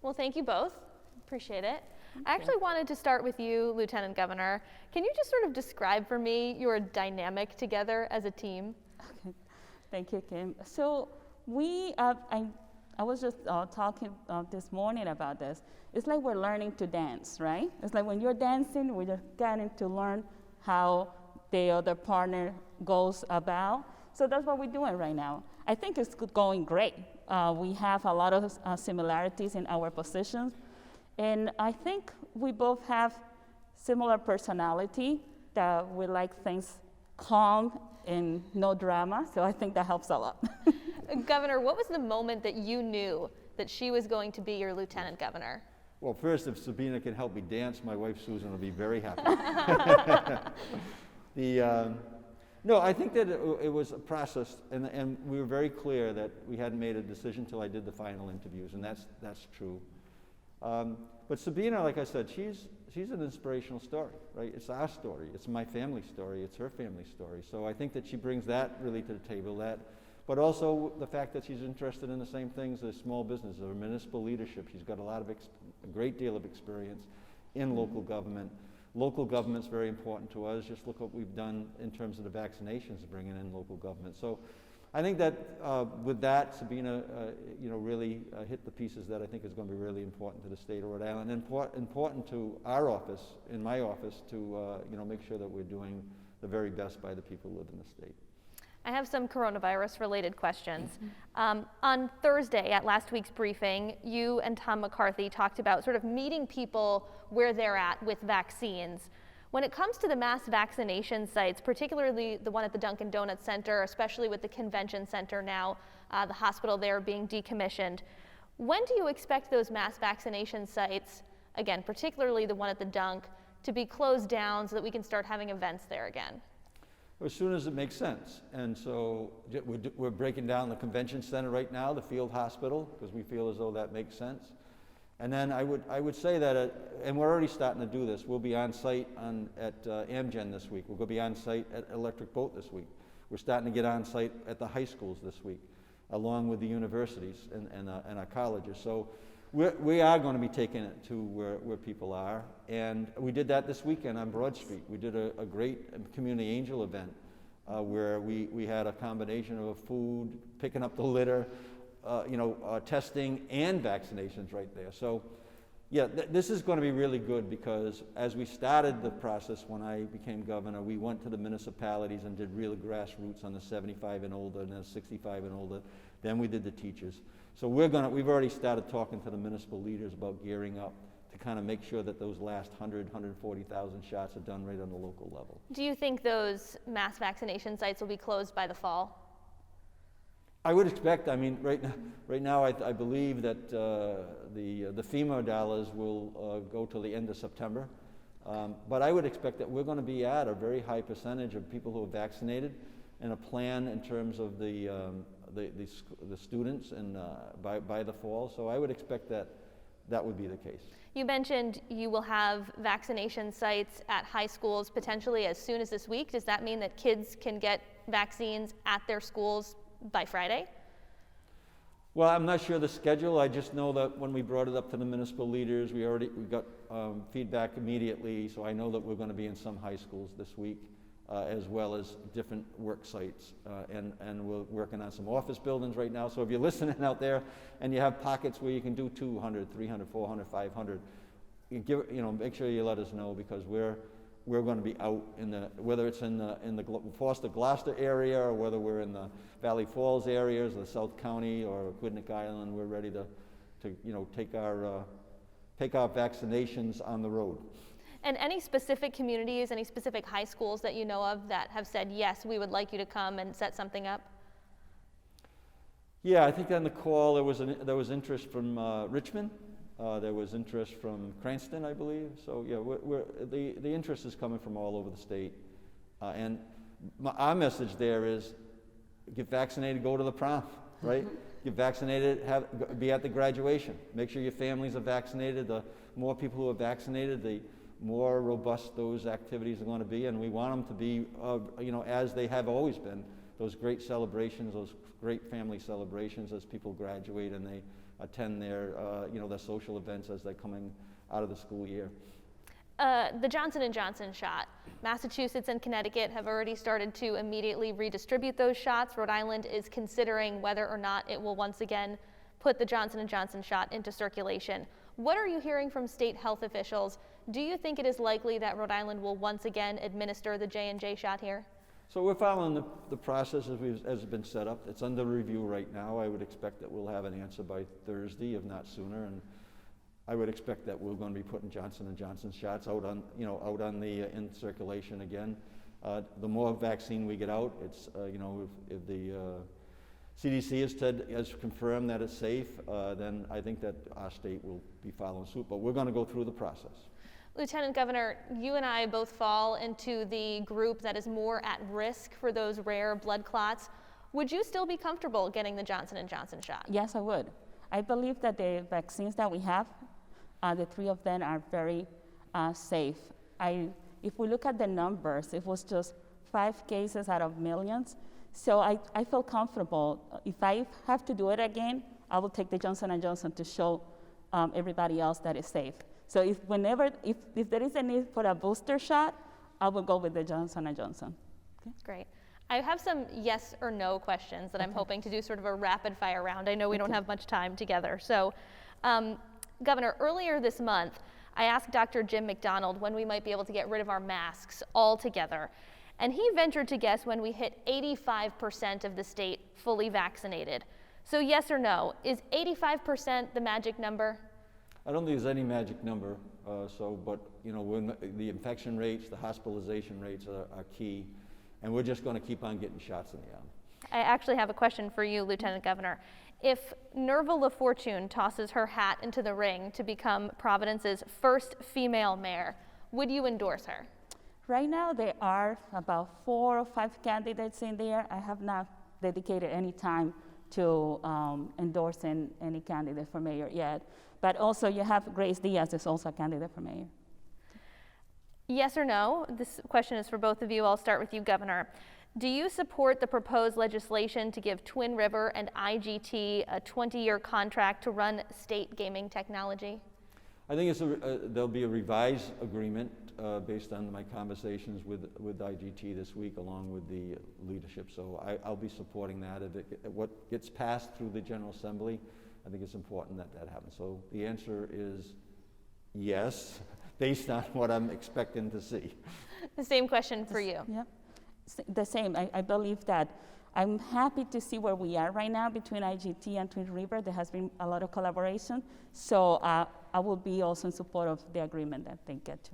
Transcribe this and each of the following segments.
Well, thank you both. Appreciate it. I actually wanted to start with you, Lieutenant Governor. Can you just sort of describe for me your dynamic together as a team? Okay. Thank you, Kim. So I was just talking this morning about this. It's like we're learning to dance, right? It's like when you're dancing, we're just getting to learn how the other partner goes about. So that's what we're doing right now. I think it's going great. We have a lot of similarities in our positions. And I think we both have similar personality, that we like things calm and no drama. So I think that helps a lot. Governor, what was the moment that you knew that she was going to be your lieutenant governor? Well, first, if Sabina can help me dance, my wife Susan will be very happy. No, I think that it was a process, and we were very clear that we hadn't made a decision until I did the final interviews, and that's true. But Sabina, like I said, she's an inspirational story, right? It's our story. It's my family story. It's her family story. So I think that she brings that really to the table, but also the fact that she's interested in the same things as small business or municipal leadership. She's got a great deal of experience in local government. Local government's very important to us. Just look what we've done in terms of the vaccinations, bringing in local government. So I think that with that, Sabina, really hit the pieces that I think is going to be really important to the state of Rhode Island, and important to our office, in my office, to make sure that we're doing the very best by the people who live in the state. I have some coronavirus-related questions. On Thursday, at last week's briefing, you and Tom McCarthy talked about sort of meeting people where they're at with vaccines. When it comes to the mass vaccination sites, particularly the one at the Dunkin' Donuts Center, especially with the convention center now, the hospital there being decommissioned, when do you expect those mass vaccination sites, again, particularly the one at the Dunk, to be closed down so that we can start having events there again? As soon as it makes sense. And so we're breaking down the convention center right now, the field hospital, because we feel as though that makes sense. And then I would say that, and we're already starting to do this, we'll be on site at Amgen this week. We're going to be on site at Electric Boat this week. We're starting to get on site at the high schools this week, along with the universities and our colleges. So we are going to be taking it to where people are. And we did that this weekend on Broad Street. We did a great community angel event where we had a combination of food, picking up the litter, testing and vaccinations right there. So yeah, this is going to be really good, because as we started the process when I became governor, we went to the municipalities and did real grassroots on the 75 and older and the 65 and older. Then we did the teachers. So we've already started talking to the municipal leaders about gearing up to kind of make sure that those last 140,000 shots are done right on the local level. Do you think those mass vaccination sites will be closed by the fall? I would expect. I mean, right now, I believe that the FEMA dollars will go till the end of September. But I would expect that we're going to be at a very high percentage of people who are vaccinated, and a plan in terms of the students and by the fall. So I would expect that would be the case. You mentioned you will have vaccination sites at high schools potentially as soon as this week. Does that mean that kids can get vaccines at their schools by Friday? Well, I'm not sure the schedule. I just know that when we brought it up to the municipal leaders, we got feedback immediately. So I know that we're going to be in some high schools this week, as well as different work sites. And we're working on some office buildings right now. So if you're listening out there and you have pockets where you can do 200, 300, 400, 500, make sure you let us know, because we're going to be out whether it's in the Foster Gloucester area, or whether we're in the Valley Falls areas, or the South County, or Quidnick Island. We're ready to take our vaccinations on the road. And any specific communities, any specific high schools that you know of that have said, yes, we would like you to come and set something up? Yeah, I think on the call there was interest from Richmond. There was interest from Cranston, I believe. So yeah, the interest is coming from all over the state. And our message there is, get vaccinated, go to the prom, right? Get vaccinated, be at the graduation. Make sure your families are vaccinated. The more people who are vaccinated, the more robust those activities are going to be. And we want them to be, as they have always been, those great celebrations, those great family celebrations as people graduate and they attend their, their social events as they're coming out of the school year. The Johnson & Johnson shot. Massachusetts and Connecticut have already started to immediately redistribute those shots. Rhode Island is considering whether or not it will once again put the Johnson & Johnson shot into circulation. What are you hearing from state health officials? Do you think it is likely that Rhode Island will once again administer the J&J shot here? So we're following the process as it's been set up. It's under review right now. I would expect that we'll have an answer by Thursday, if not sooner. And I would expect that we're going to be putting Johnson & Johnson shots out on, in circulation again. The more vaccine we get out, it's, if the CDC has confirmed that it's safe, then I think that our state will be following suit. But we're going to go through the process. Lieutenant Governor, you and I both fall into the group that is more at risk for those rare blood clots. Would you still be comfortable getting the Johnson & Johnson shot? Yes, I would. I believe that the vaccines that we have, the 3 of them are very safe. If we look at the numbers, it was just 5 cases out of millions. So I feel comfortable. If I have to do it again, I will take the Johnson & Johnson to show everybody else that it's safe. So if there is a need for a booster shot, I will go with the Johnson & Johnson. Okay? Great. I have some yes or no questions that I'm hoping to do sort of a rapid fire round. I know we don't have much time together. So, Governor, earlier this month, I asked Dr. Jim McDonald when we might be able to get rid of our masks altogether. And he ventured to guess when we hit 85% of the state fully vaccinated. So yes or no, is 85% the magic number? I don't think there's any magic number, but when the infection rates, the hospitalization rates are key, and we're just going to keep on getting shots in the arm. I actually have a question for you, Lieutenant Governor. If Nerva LaFortune tosses her hat into the ring to become Providence's first female mayor, would you endorse her? Right now, there are about 4 or 5 candidates in there. I have not dedicated any time to endorsing any candidate for mayor yet. But also, you have Grace Diaz is also a candidate for mayor. Yes or no? This question is for both of you. I'll start with you, Governor. Do you support the proposed legislation to give Twin River and IGT a 20-year contract to run state gaming technology? I think there'll be a revised agreement based on my conversations with IGT this week, along with the leadership. So I'll be supporting that. What gets passed through the General Assembly, I think it's important that that happens. So the answer is yes, based on what I'm expecting to see. The same question for you. Yeah, the same. I believe that I'm happy to see where we are right now between IGT and Twin River. There has been a lot of collaboration. So I will be also in support of the agreement that they get to.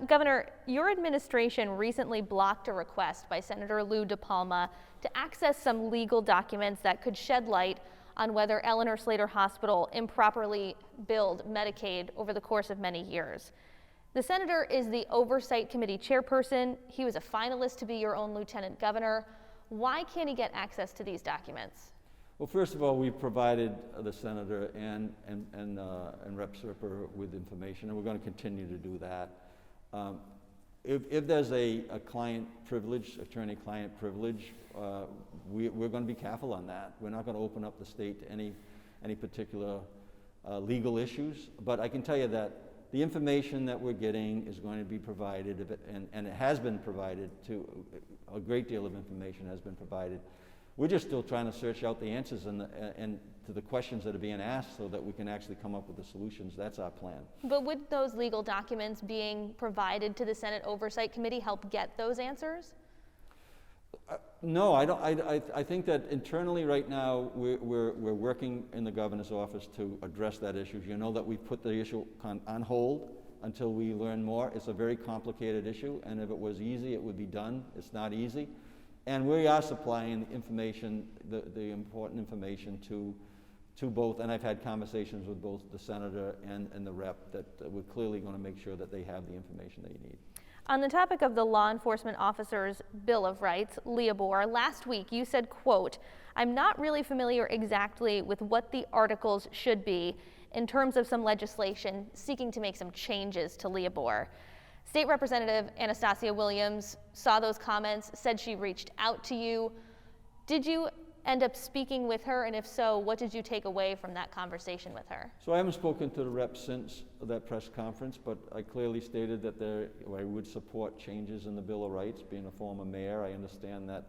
Governor, your administration recently blocked a request by Senator Lou DePalma to access some legal documents that could shed light on whether Eleanor Slater Hospital improperly billed Medicaid over the course of many years. The senator is the Oversight Committee chairperson. He was a finalist to be your own lieutenant governor. Why can't he get access to these documents? Well, first of all, we've provided the senator and Rep. Serper with information, and we're going to continue to do that. If there's a client privilege, attorney-client privilege, we're going to be careful on that. We're not going to open up the state to any particular legal issues. But I can tell you that the information that we're getting is going to be provided, and it has been provided to a great deal of information has been provided. We're just still trying to search out the answers and to the questions that are being asked so that we can actually come up with the solutions. That's our plan. But would those legal documents being provided to the Senate Oversight Committee help get those answers? No, I don't. I think that internally right now we're working in the governor's office to address that issue. You know that we've put the issue on hold until we learn more. It's a very complicated issue, and if it was easy, it would be done. It's not easy. And we are supplying information, the important information to both, and I've had conversations with both the senator and the rep that we're clearly going to make sure that they have the information they need. On the topic of the Law Enforcement Officers' Bill of Rights, Leobor, last week you said, quote, "I'm not really familiar exactly with what the articles should be in terms of some legislation seeking to make some changes to Leobor." State Representative Anastasia Williams saw those comments, said she reached out to you. Did you end up speaking with her? And if so, what did you take away from that conversation with her? So I haven't spoken to the rep since that press conference, but I clearly stated that I would support changes in the Bill of Rights. Being a former mayor, I understand that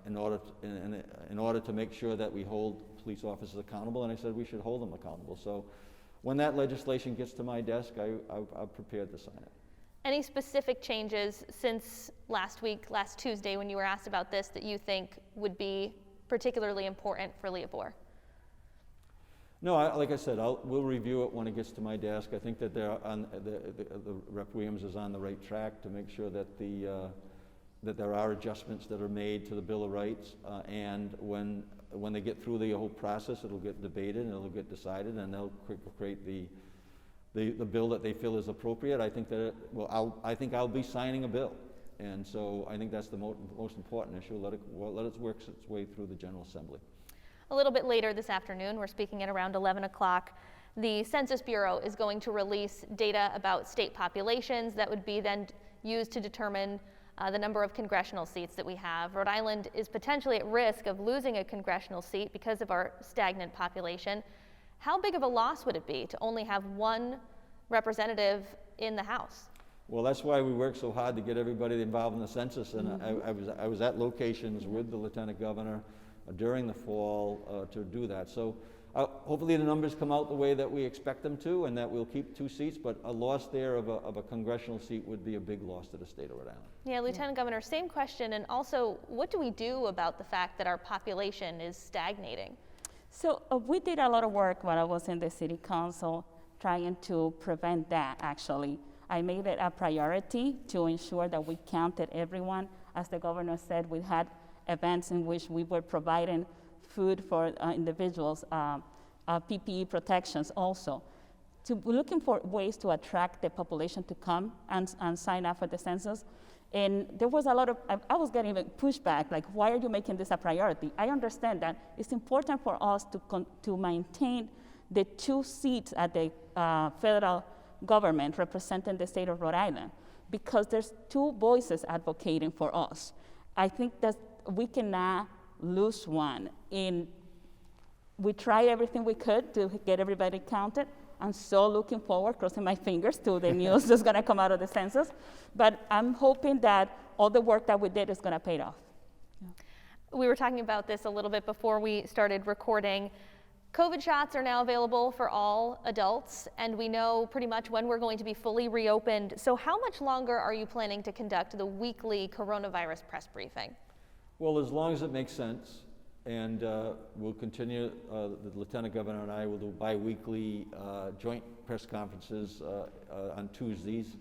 in order to make sure that we hold police officers accountable, and I said we should hold them accountable. So when that legislation gets to my desk, I'm prepared to sign it. Any specific changes since last Tuesday, when you were asked about this, that you think would be particularly important for Leopold? No, like I said, we'll review it when it gets to my desk. I think that the Rep. Williams is on the right track to make sure that that there are adjustments that are made to the Bill of Rights, and when they get through the whole process, it'll get debated and it'll get decided, and they'll create the bill that they feel is appropriate. I think that I think I'll be signing a bill, and so I think that's the most important issue. Let it work its way through the General Assembly. A little bit later this afternoon, we're speaking at around 11 o'clock, the Census Bureau is going to release data about state populations that would be then used to determine the number of congressional seats that we have. Rhode Island is potentially at risk of losing a congressional seat because of our stagnant population. How big of a loss would it be to only have one representative in the House? Well, that's why we work so hard to get everybody involved in the census, and I was at locations with the Lieutenant Governor during the fall to do that. So hopefully the numbers come out the way that we expect them to, and that we'll keep 2 seats, but a loss there of a congressional seat would be a big loss to the state of Rhode Island. Yeah, Lieutenant Governor, same question, and also what do we do about the fact that our population is stagnating? So we did a lot of work when I was in the city council trying to prevent that, actually. I made it a priority to ensure that we counted everyone. As the governor said, we had events in which we were providing food for individuals, PPE protections also. We're looking for ways to attract the population to come and sign up for the census. And there was a lot of, I was getting pushback, like, why are you making this a priority? I understand that it's important for us to maintain the 2 seats at the federal government representing the state of Rhode Island, because there's 2 voices advocating for us. I think that we cannot lose one. We tried everything we could to get everybody counted. I'm so looking forward, crossing my fingers, to the news that's going to come out of the census. But I'm hoping that all the work that we did is going to pay off. Yeah. We were talking about this a little bit before we started recording. COVID shots are now available for all adults, and we know pretty much when we're going to be fully reopened. So how much longer are you planning to conduct the weekly coronavirus press briefing? Well, as long as it makes sense. And we'll continue, the Lieutenant Governor and I will do bi-weekly joint press conferences on Tuesdays.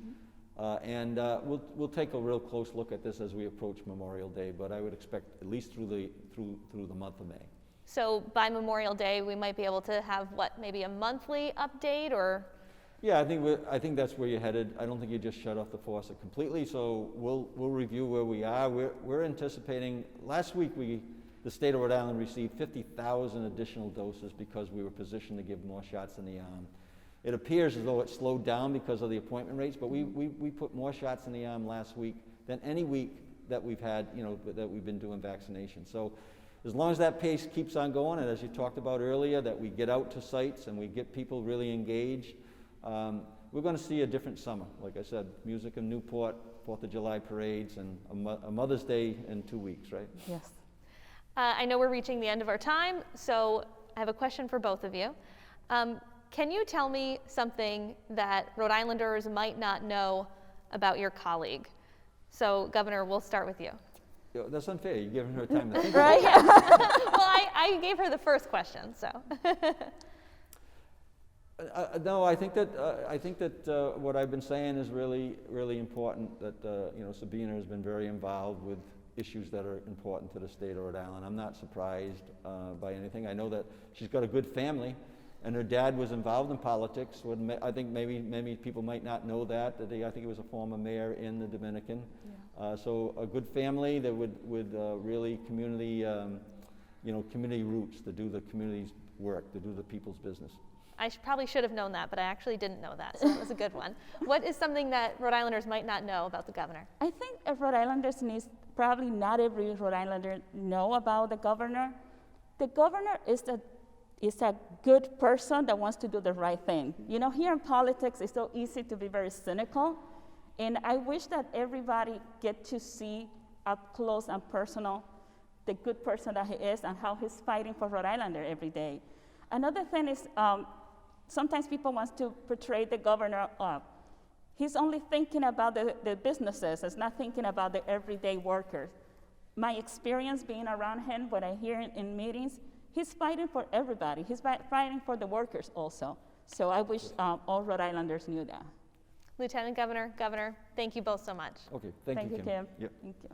And we'll take a real close look at this as we approach Memorial Day, but I would expect at least through the month of May. So by Memorial Day, we might be able to have, maybe a monthly update, or? Yeah, I think that's where you're headed. I don't think you just shut off the faucet completely, so we'll review where we are. We're anticipating, last week the state of Rhode Island received 50,000 additional doses because we were positioned to give more shots in the arm. It appears as though it slowed down because of the appointment rates, but we put more shots in the arm last week than any week that we've had, that we've been doing vaccinations. So as long as that pace keeps on going, and as you talked about earlier, that we get out to sites and we get people really engaged, we're going to see a different summer. Like I said, music in Newport, 4th of July parades, and a Mother's Day in 2 weeks, right? Yes. I know we're reaching the end of our time, so I have a question for both of you. Can you tell me something that Rhode Islanders might not know about your colleague? So, Governor, we'll start with you. That's unfair. You're giving her time to think. Right? Well, I gave her the first question, so. No, I think that what I've been saying is really, really important. That Sabina has been very involved with issues that are important to the state of Rhode Island. I'm not surprised by anything. I know that she's got a good family, and her dad was involved in politics. I think maybe people might not know that. I think he was a former mayor in the Dominican. Yeah. So a good family that with really community, community roots to do the community's work, to do the people's business. probably should have known that, but I actually didn't know that, so it was a good one. What is something that Rhode Islanders might not know about the governor? I think Rhode Islanders probably not every Rhode Islander know about the governor. The governor is a good person that wants to do the right thing. You know, here in politics, it's so easy to be very cynical, and I wish that everybody get to see up close and personal the good person that he is and how he's fighting for Rhode Islander every day. Another thing is sometimes people want to portray the governor he's only thinking about the businesses, he's not thinking about the everyday workers. My experience being around him, what I hear in meetings, he's fighting for everybody. He's fighting for the workers also. So I wish all Rhode Islanders knew that. Lieutenant Governor, Governor, thank you both so much. Okay, thank you, Kim. Kim. Yep. Thank you.